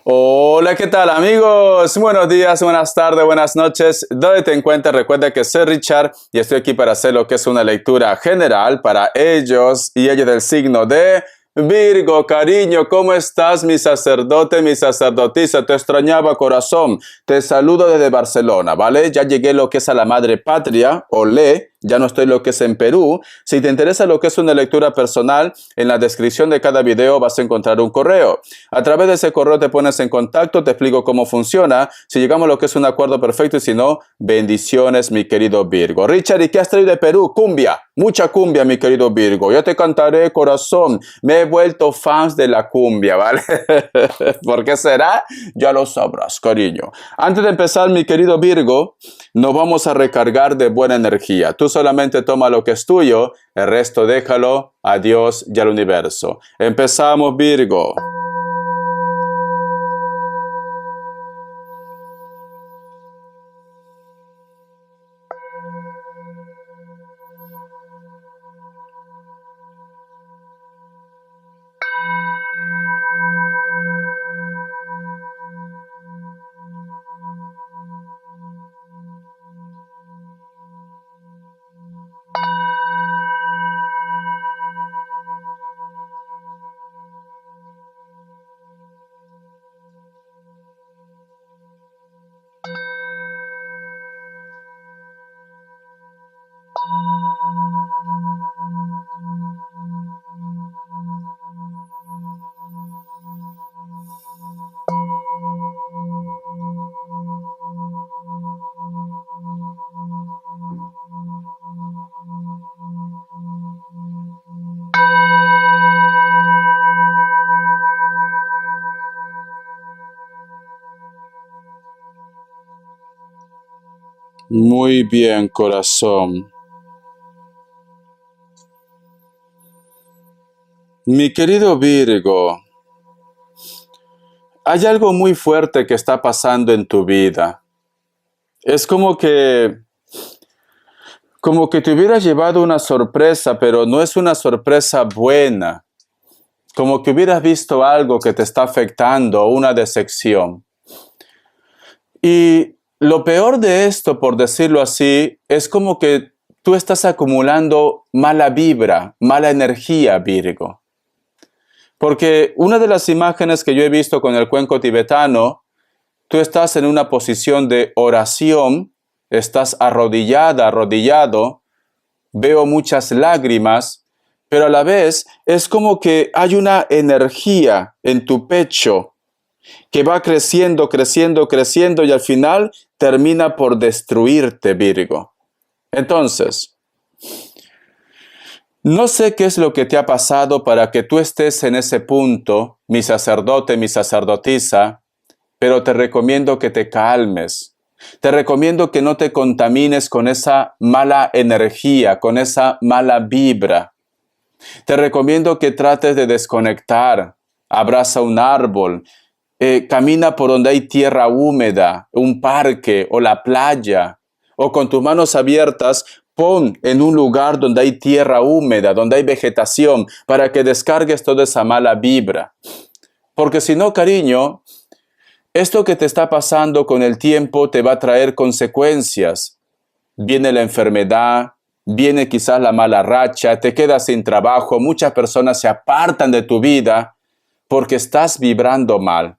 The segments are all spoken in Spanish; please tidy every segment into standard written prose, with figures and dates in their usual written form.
Hola, ¿qué tal amigos? Buenos días, buenas tardes, buenas noches. ¿Dónde te encuentras? Recuerda que soy Richard y estoy aquí para hacer lo que es una lectura general para ellos y ellos del signo de Virgo. Cariño, ¿cómo estás, mi sacerdote, mi sacerdotisa? Te extrañaba, corazón. Te saludo desde Barcelona, ¿vale? Ya llegué lo que es a la madre patria, olé. Ya no estoy lo que es en Perú. Si te interesa lo que es una lectura personal, en la descripción de cada video vas a encontrar un correo. A través de ese correo te pones en contacto, te explico cómo funciona, si llegamos a lo que es un acuerdo perfecto y si no, bendiciones, mi querido Virgo. Richard, ¿y qué has traído de Perú? Cumbia, mucha cumbia, mi querido Virgo. Yo te cantaré, corazón. Me he vuelto fans de la cumbia, ¿vale? ¿Por qué será? Ya lo sabrás, cariño. Antes de empezar, mi querido Virgo, nos vamos a recargar de buena energía. Tú solamente toma lo que es tuyo, el resto déjalo a Dios y al universo. Empezamos, Virgo. Muy bien, corazón. Mi querido Virgo, hay algo muy fuerte que está pasando en tu vida. Es como que te hubieras llevado una sorpresa, pero no es una sorpresa buena. Como que hubieras visto algo que te está afectando, una decepción. Y lo peor de esto, por decirlo así, es como que tú estás acumulando mala vibra, mala energía, Virgo. Porque una de las imágenes que yo he visto con el cuenco tibetano, tú estás en una posición de oración, estás arrodillada, arrodillado, veo muchas lágrimas, pero a la vez es como que hay una energía en tu pecho que va creciendo, creciendo, creciendo y al final termina por destruirte, Virgo. Entonces, no sé qué es lo que te ha pasado para que tú estés en ese punto, mi sacerdote, mi sacerdotisa, pero te recomiendo que te calmes. Te recomiendo que no te contamines con esa mala energía, con esa mala vibra. Te recomiendo que trates de desconectar. Abraza un árbol, camina por donde hay tierra húmeda, un parque o la playa, o con tus manos abiertas, pon en un lugar donde hay tierra húmeda, donde hay vegetación, para que descargues toda esa mala vibra. Porque si no, cariño, esto que te está pasando con el tiempo te va a traer consecuencias. Viene la enfermedad, viene quizás la mala racha, te quedas sin trabajo, muchas personas se apartan de tu vida porque estás vibrando mal.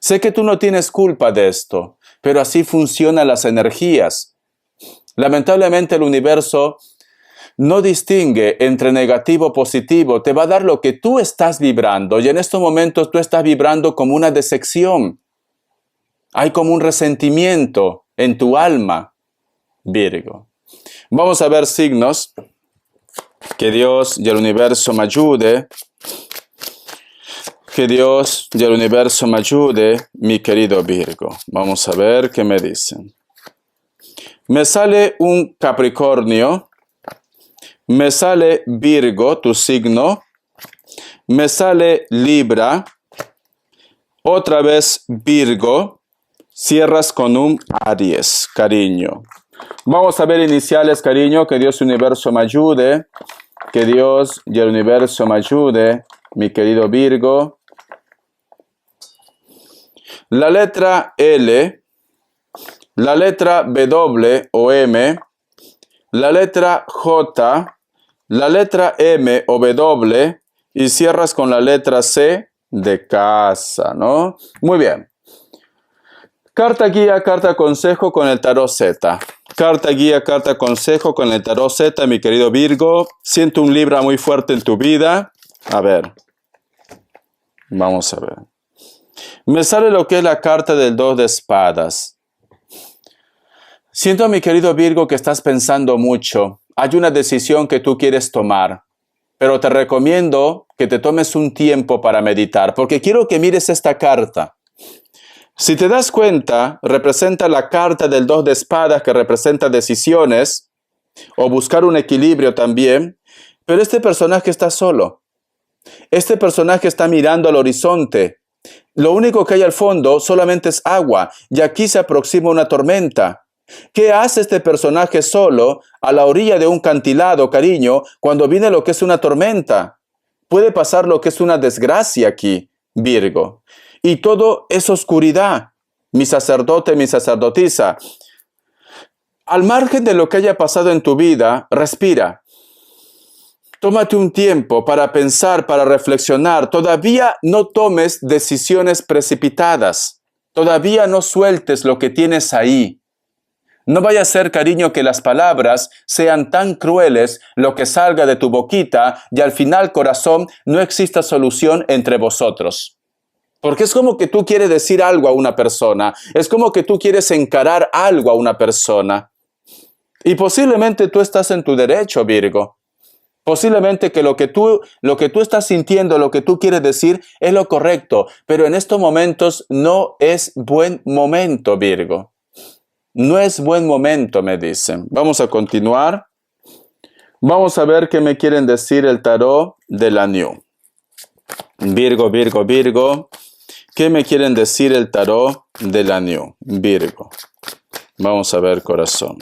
Sé que tú no tienes culpa de esto, pero así funcionan las energías. Lamentablemente el universo no distingue entre negativo o positivo, te va a dar lo que tú estás vibrando y en estos momentos tú estás vibrando como una decepción. Hay como un resentimiento en tu alma, Virgo. Vamos a ver signos. Que Dios y el universo me ayude. Que Dios y el universo me ayude, mi querido Virgo. Vamos a ver qué me dicen. Me sale un Capricornio. Me sale Virgo, tu signo. Me sale Libra. Otra vez Virgo. Cierras con un Aries, cariño. Vamos a ver iniciales, cariño. Que Dios y el universo me ayude. Que Dios y el universo me ayude, mi querido Virgo. la letra L, la letra W o M, la letra J, la letra M o W y cierras con la letra C de casa, ¿no? Muy bien. Carta guía, carta consejo con el tarot Z. Carta guía, carta consejo con el tarot Z, mi querido Virgo. Siento un Libra muy fuerte en tu vida. A ver. Vamos a ver. Me sale lo que es la carta del 2 de espadas. Siento, mi querido Virgo, que estás pensando mucho. Hay una decisión que tú quieres tomar, pero te recomiendo que te tomes un tiempo para meditar, porque quiero que mires esta carta. Si te das cuenta, representa la carta del 2 de espadas, que representa decisiones, o buscar un equilibrio también, pero este personaje está solo. Este personaje está mirando al horizonte. Lo único que hay al fondo solamente es agua, y aquí se aproxima una tormenta. ¿Qué hace este personaje solo a la orilla de un acantilado, cariño, cuando viene lo que es una tormenta? Puede pasar lo que es una desgracia aquí, Virgo. Y todo es oscuridad, mi sacerdote, mi sacerdotisa. Al margen de lo que haya pasado en tu vida, respira. Tómate un tiempo para pensar, para reflexionar. Todavía no tomes decisiones precipitadas. Todavía no sueltes lo que tienes ahí. No vaya a ser, cariño, que las palabras sean tan crueles lo que salga de tu boquita y al final, corazón, no exista solución entre vosotros. Porque es como que tú quieres decir algo a una persona. Es como que tú quieres encarar algo a una persona. Y posiblemente tú estás en tu derecho, Virgo. Posiblemente que lo que tú estás sintiendo, lo que tú quieres decir es lo correcto. Pero en estos momentos no es buen momento, Virgo. No es buen momento, me dicen. Vamos a continuar. Vamos a ver qué me quieren decir el tarot de la New. Virgo, Virgo, Virgo. ¿Qué me quieren decir el tarot de la New? Virgo. Vamos a ver, corazón.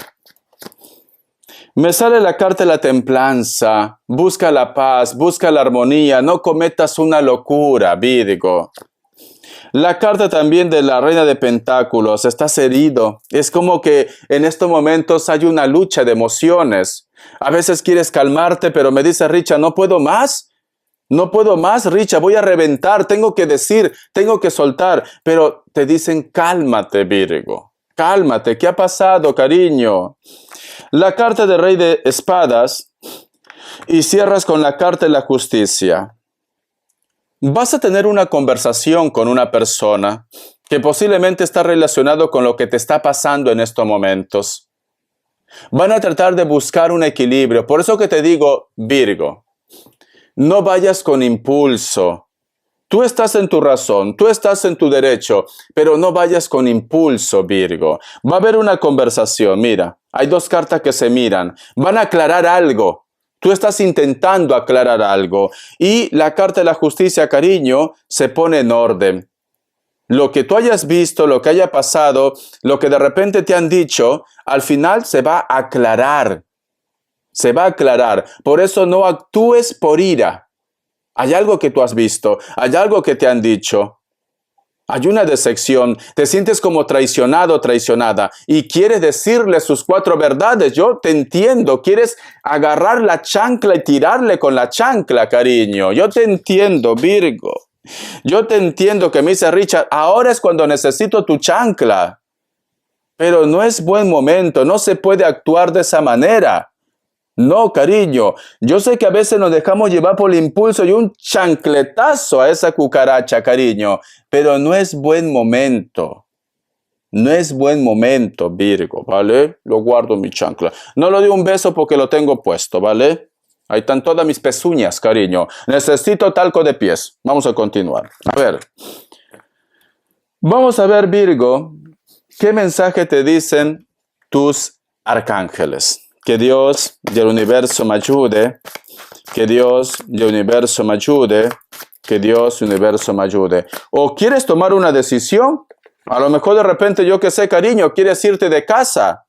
Me sale la carta de la templanza. Busca la paz, busca la armonía. No cometas una locura, Virgo. La carta también de la reina de pentáculos. Estás herido. Es como que en estos momentos hay una lucha de emociones. A veces quieres calmarte, pero me dice Richa, no puedo más. No puedo más, Richa, voy a reventar, tengo que decir, tengo que soltar. Pero te dicen, cálmate, Virgo. Cálmate, ¿qué ha pasado, cariño? La carta del rey de espadas y cierras con la carta de la justicia. Vas a tener una conversación con una persona que posiblemente está relacionado con lo que te está pasando en estos momentos. Van a tratar de buscar un equilibrio. Por eso que te digo, Virgo, no vayas con impulso. Tú estás en tu razón, tú estás en tu derecho, pero no vayas con impulso, Virgo. Va a haber una conversación, mira, hay dos cartas que se miran, van a aclarar algo. Tú estás intentando aclarar algo y la carta de la justicia, cariño, se pone en orden. Lo que tú hayas visto, lo que haya pasado, lo que de repente te han dicho, al final se va a aclarar. Se va a aclarar. Por eso no actúes por ira. Hay algo que tú has visto, hay algo que te han dicho. Hay una decepción, te sientes como traicionado, traicionada y quieres decirle sus 4 verdades. Yo te entiendo, quieres agarrar la chancla y tirarle con la chancla, cariño. Yo te entiendo, Virgo. Yo te entiendo que me dice Richard, ahora es cuando necesito tu chancla. Pero no es buen momento, no se puede actuar de esa manera. No, cariño, yo sé que a veces nos dejamos llevar por el impulso y un chancletazo a esa cucaracha, cariño, pero no es buen momento. No es buen momento, Virgo, ¿vale? Lo guardo mi chancla. No le doy un beso porque lo tengo puesto, ¿vale? Ahí están todas mis pezuñas, cariño. Necesito talco de pies. Vamos a continuar. A ver. Vamos a ver, Virgo, qué mensaje te dicen tus arcángeles. Que Dios y el universo me ayude, que Dios y el universo me ayude, que Dios y el universo me ayude. ¿O quieres tomar una decisión? A lo mejor de repente, yo que sé, cariño, quieres irte de casa.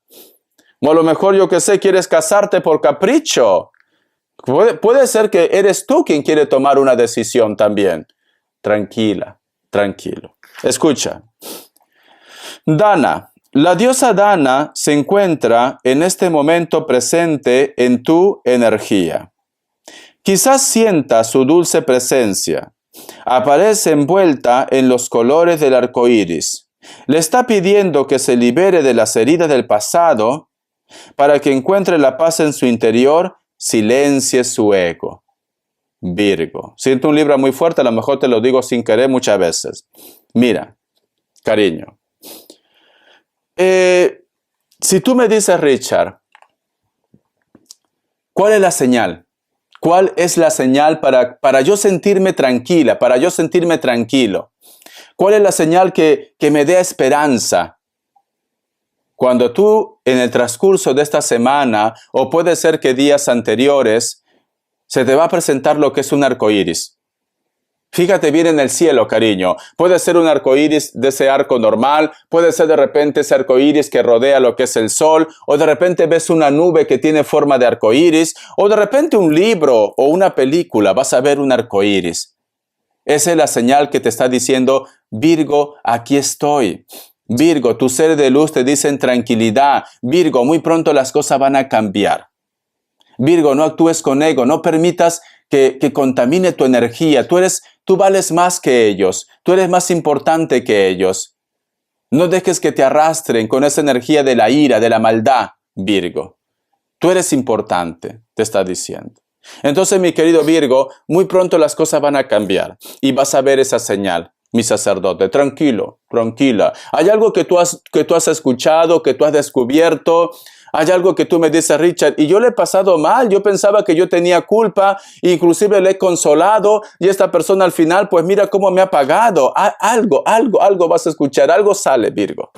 O a lo mejor, yo que sé, quieres casarte por capricho. Puede ser que eres tú quien quiere tomar una decisión también. Tranquila, tranquilo. Escucha. Dana. La diosa Dana se encuentra en este momento presente en tu energía. Quizás sienta su dulce presencia. Aparece envuelta en los colores del arco iris. Le está pidiendo que se libere de las heridas del pasado para que encuentre la paz en su interior, silencie su ego. Virgo. Siento un libro muy fuerte, a lo mejor te lo digo sin querer muchas veces. Mira, cariño. Si tú me dices, Richard, ¿cuál es la señal? ¿Cuál es la señal para yo sentirme tranquila, para yo sentirme tranquilo? ¿Cuál es la señal que me dé esperanza? Cuando tú en el transcurso de esta semana, o puede ser que días anteriores, se te va a presentar lo que es un arco iris. Fíjate bien en el cielo, cariño. Puede ser un arco iris de ese arco normal, puede ser de repente ese arco iris que rodea lo que es el sol, o de repente ves una nube que tiene forma de arco iris, o de repente un libro o una película, vas a ver un arco iris. Esa es la señal que te está diciendo, Virgo, aquí estoy. Virgo, tus seres de luz te dicen tranquilidad. Virgo, muy pronto las cosas van a cambiar. Virgo, no actúes con ego, no permitas que contamine tu energía. Tú vales más que ellos, tú eres más importante que ellos. No dejes que te arrastren con esa energía de la ira, de la maldad, Virgo. Tú eres importante, te está diciendo. Entonces, mi querido Virgo, muy pronto las cosas van a cambiar y vas a ver esa señal, mi sacerdote. Tranquilo, tranquila. Hay algo que tú has escuchado, que tú has descubierto. Hay algo que tú me dices, Richard, y yo le he pasado mal, yo pensaba que yo tenía culpa, inclusive le he consolado, y esta persona al final, pues mira cómo me ha pagado. Algo vas a escuchar, algo sale, Virgo,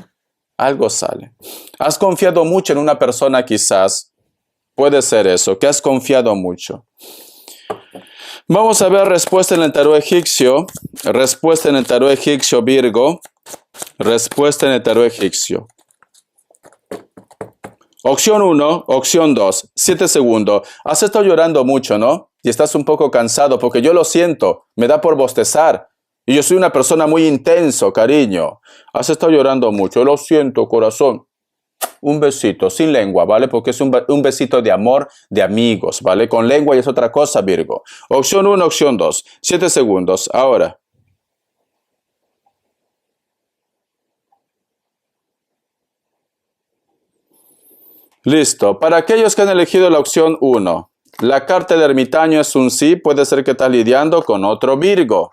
algo sale. Has confiado mucho en una persona quizás, puede ser eso, que has confiado mucho. Vamos a ver respuesta en el tarot egipcio, Virgo, respuesta en el tarot egipcio. Opción 1, opción 2, 7 segundos. Has estado llorando mucho, ¿no? Y estás un poco cansado porque yo lo siento, me da por bostezar. Y yo soy una persona muy intenso, cariño. Has estado llorando mucho, lo siento, corazón. Un besito, sin lengua, ¿vale? Porque es un besito de amor, de amigos, ¿vale? Con lengua y es otra cosa, Virgo. Opción 1, opción 2, 7 segundos. Ahora. Listo. Para aquellos que han elegido la opción 1, la carta del ermitaño es un sí, puede ser que estás lidiando con otro Virgo.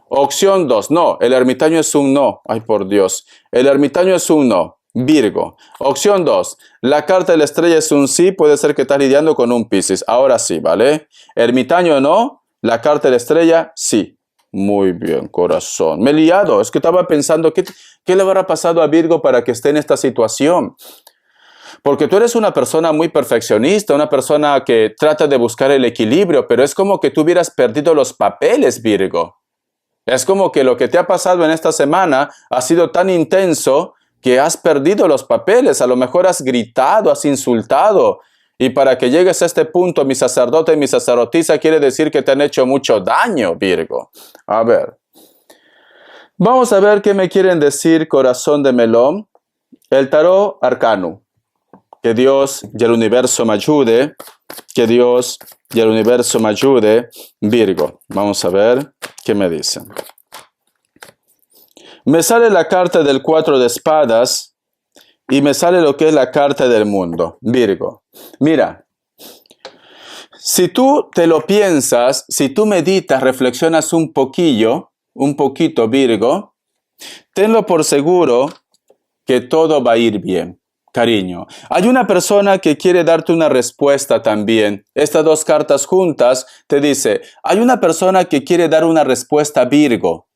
Opción 2, no, el ermitaño es un no. Ay, por Dios. El ermitaño es un no, Virgo. Opción 2, la carta de la estrella es un sí, puede ser que estás lidiando con un Piscis. Ahora sí, ¿vale? Ermitaño no, la carta de la estrella sí. Muy bien, corazón. Me he liado, es que estaba pensando, ¿qué le habrá pasado a Virgo para que esté en esta situación? Porque tú eres una persona muy perfeccionista, una persona que trata de buscar el equilibrio, pero es como que tú hubieras perdido los papeles, Virgo. Es como que lo que te ha pasado en esta semana ha sido tan intenso que has perdido los papeles. A lo mejor has gritado, has insultado. Y para que llegues a este punto, mi sacerdote y mi sacerdotisa, quiere decir que te han hecho mucho daño, Virgo. A ver. Vamos a ver qué me quieren decir, corazón de melón. El tarot arcano. Que Dios y el universo me ayude. Que Dios y el universo me ayude. Virgo. Vamos a ver qué me dicen. Me sale la carta del 4 de espadas y me sale lo que es la carta del mundo. Virgo. Mira. Si tú te lo piensas, si tú meditas, reflexionas un poquito, Virgo, tenlo por seguro que todo va a ir bien. Cariño, hay una persona que quiere darte una respuesta también. Estas dos cartas juntas te dice, hay una persona que quiere dar una respuesta, Virgo.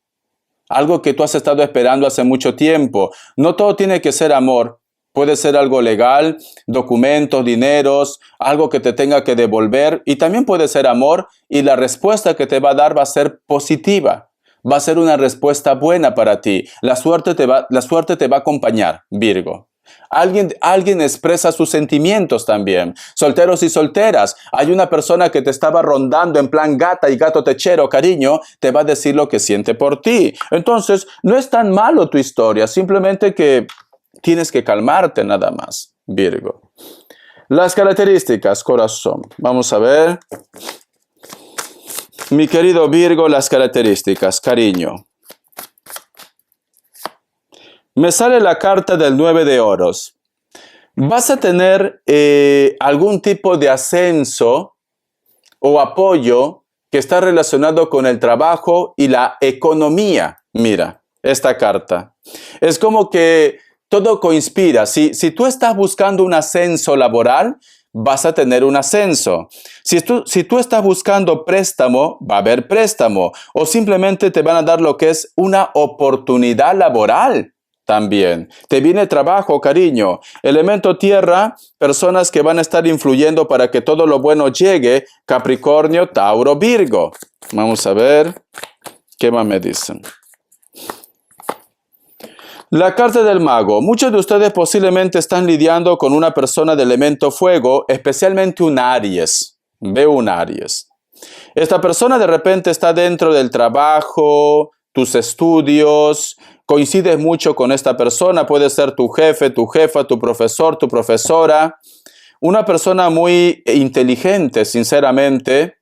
Algo que tú has estado esperando hace mucho tiempo. No todo tiene que ser amor. Puede ser algo legal, documentos, dineros, algo que te tenga que devolver. Y también puede ser amor y la respuesta que te va a dar va a ser positiva. Va a ser una respuesta buena para ti. La suerte te va a acompañar, Virgo. Alguien expresa sus sentimientos también. Solteros y solteras, hay una persona que te estaba rondando en plan gata y gato techero, cariño, te va a decir lo que siente por ti. Entonces, no es tan malo tu historia, simplemente que tienes que calmarte nada más, Virgo. Las características, corazón. Vamos a ver. Mi querido Virgo, las características, cariño. Me sale la carta del 9 de oros. Vas a tener algún tipo de ascenso o apoyo que está relacionado con el trabajo y la economía. Mira, esta carta. Es como que todo conspira. Si tú estás buscando un ascenso laboral, vas a tener un ascenso. Si tú estás buscando préstamo, va a haber préstamo. O simplemente te van a dar lo que es una oportunidad laboral. También. Te viene trabajo, cariño. Elemento tierra, personas que van a estar influyendo para que todo lo bueno llegue. Capricornio, Tauro, Virgo. Vamos a ver qué más me dicen. La carta del mago. Muchos de ustedes posiblemente están lidiando con una persona de elemento fuego, especialmente un Aries. Veo un Aries. Esta persona de repente está dentro del trabajo, tus estudios, coincides mucho con esta persona, puede ser tu jefe, tu jefa, tu profesor, tu profesora, una persona muy inteligente, sinceramente,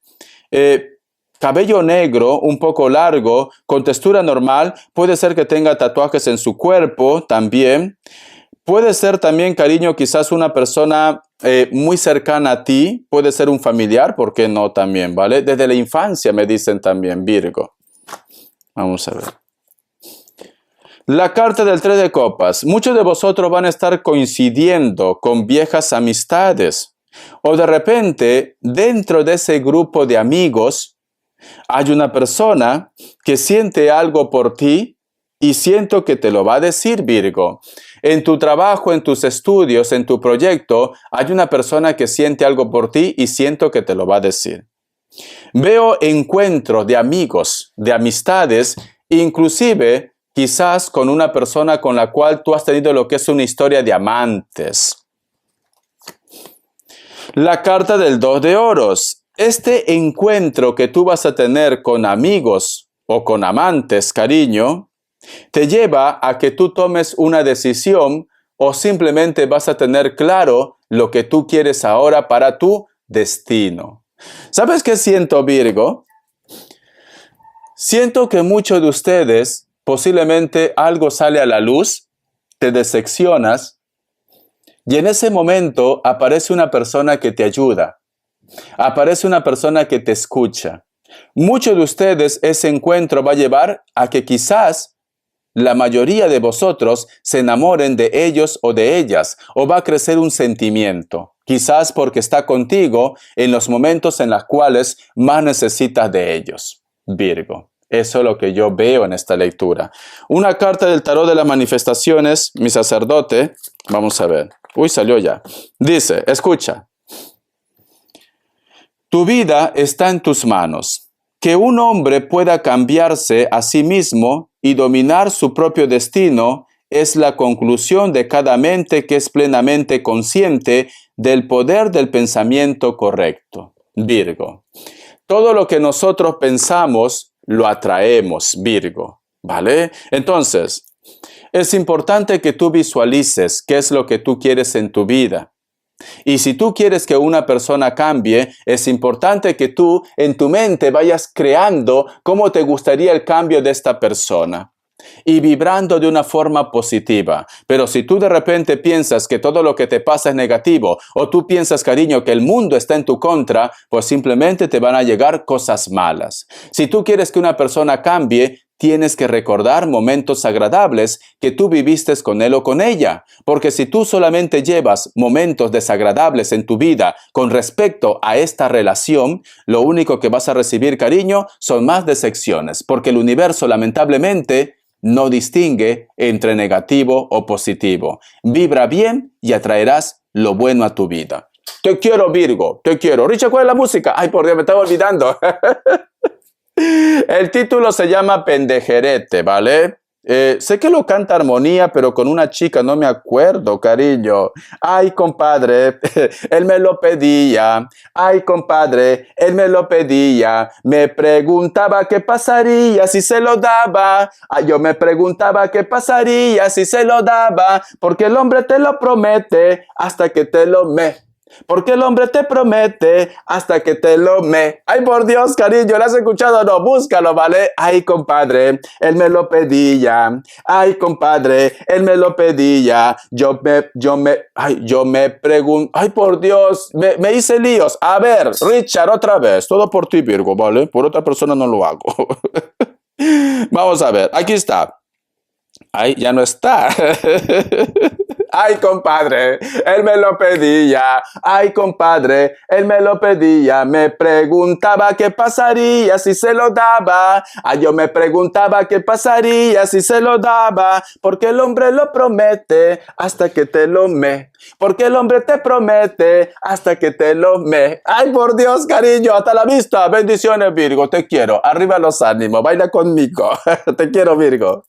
cabello negro, un poco largo, con textura normal, puede ser que tenga tatuajes en su cuerpo también, puede ser también, cariño, quizás una persona muy cercana a ti, puede ser un familiar, ¿por qué no también, vale? Desde la infancia me dicen también, Virgo. Vamos a ver. La carta del 3 de copas. Muchos de vosotros van a estar coincidiendo con viejas amistades. O de repente, dentro de ese grupo de amigos, hay una persona que siente algo por ti y siento que te lo va a decir, Virgo. En tu trabajo, en tus estudios, en tu proyecto, hay una persona que siente algo por ti y siento que te lo va a decir. Veo encuentros de amigos, de amistades, inclusive quizás con una persona con la cual tú has tenido lo que es una historia de amantes. La carta del 2 de oros. Este encuentro que tú vas a tener con amigos o con amantes, cariño, te lleva a que tú tomes una decisión o simplemente vas a tener claro lo que tú quieres ahora para tu destino. ¿Sabes qué siento, Virgo? Siento que muchos de ustedes posiblemente algo sale a la luz, te decepcionas y en ese momento aparece una persona que te ayuda, aparece una persona que te escucha. Muchos de ustedes ese encuentro va a llevar a que quizás la mayoría de vosotros se enamoren de ellos o de ellas, o va a crecer un sentimiento, quizás porque está contigo en los momentos en los cuales más necesitas de ellos, Virgo. Eso es lo que yo veo en esta lectura. Una carta del tarot de las manifestaciones, mi sacerdote, vamos a ver. Uy, salió ya. Dice, escucha. Tu vida está en tus manos. Que un hombre pueda cambiarse a sí mismo y dominar su propio destino es la conclusión de cada mente que es plenamente consciente del poder del pensamiento correcto. Virgo. Todo lo que nosotros pensamos, lo atraemos, Virgo. ¿Vale? Entonces, es importante que tú visualices qué es lo que tú quieres en tu vida. Y si tú quieres que una persona cambie, es importante que tú en tu mente vayas creando cómo te gustaría el cambio de esta persona y vibrando de una forma positiva. Pero si tú de repente piensas que todo lo que te pasa es negativo o tú piensas, cariño, que el mundo está en tu contra, pues simplemente te van a llegar cosas malas. Si tú quieres que una persona cambie, tienes que recordar momentos agradables que tú viviste con él o con ella. Porque si tú solamente llevas momentos desagradables en tu vida con respecto a esta relación, lo único que vas a recibir, cariño, son más decepciones. Porque el universo, lamentablemente, no distingue entre negativo o positivo. Vibra bien y atraerás lo bueno a tu vida. Te quiero, Virgo, te quiero. Richard, ¿cuál es la música? Ay, por Dios, me estaba olvidando. El título se llama Pendejerete, ¿vale? Sé que lo canta Armonía, pero con una chica, no me acuerdo, cariño. Ay, compadre, él me lo pedía. Ay, compadre, él me lo pedía. Me preguntaba qué pasaría si se lo daba. Ay, yo me preguntaba qué pasaría si se lo daba. Porque el hombre te lo promete hasta que te lo me. Porque el hombre te promete hasta que te lo me. Ay, por Dios, cariño, ¿lo has escuchado? No, búscalo, ¿vale? Ay, compadre, él me lo pedía. Ay, compadre, él me lo pedía. Yo me pregunto. Ay, por Dios, me hice líos. A ver, Richard, otra vez. Todo por ti, Virgo, ¿vale? Por otra persona no lo hago. Vamos a ver, aquí está. Ay, ya no está. Ay, compadre, él me lo pedía. Ay, compadre, él me lo pedía. Me preguntaba qué pasaría si se lo daba. Ay, yo me preguntaba qué pasaría si se lo daba. Porque el hombre lo promete hasta que te lo me. Porque el hombre te promete hasta que te lo me. Ay, por Dios, cariño, hasta la vista. Bendiciones, Virgo, te quiero. Arriba los ánimos, baila conmigo. Te quiero, Virgo.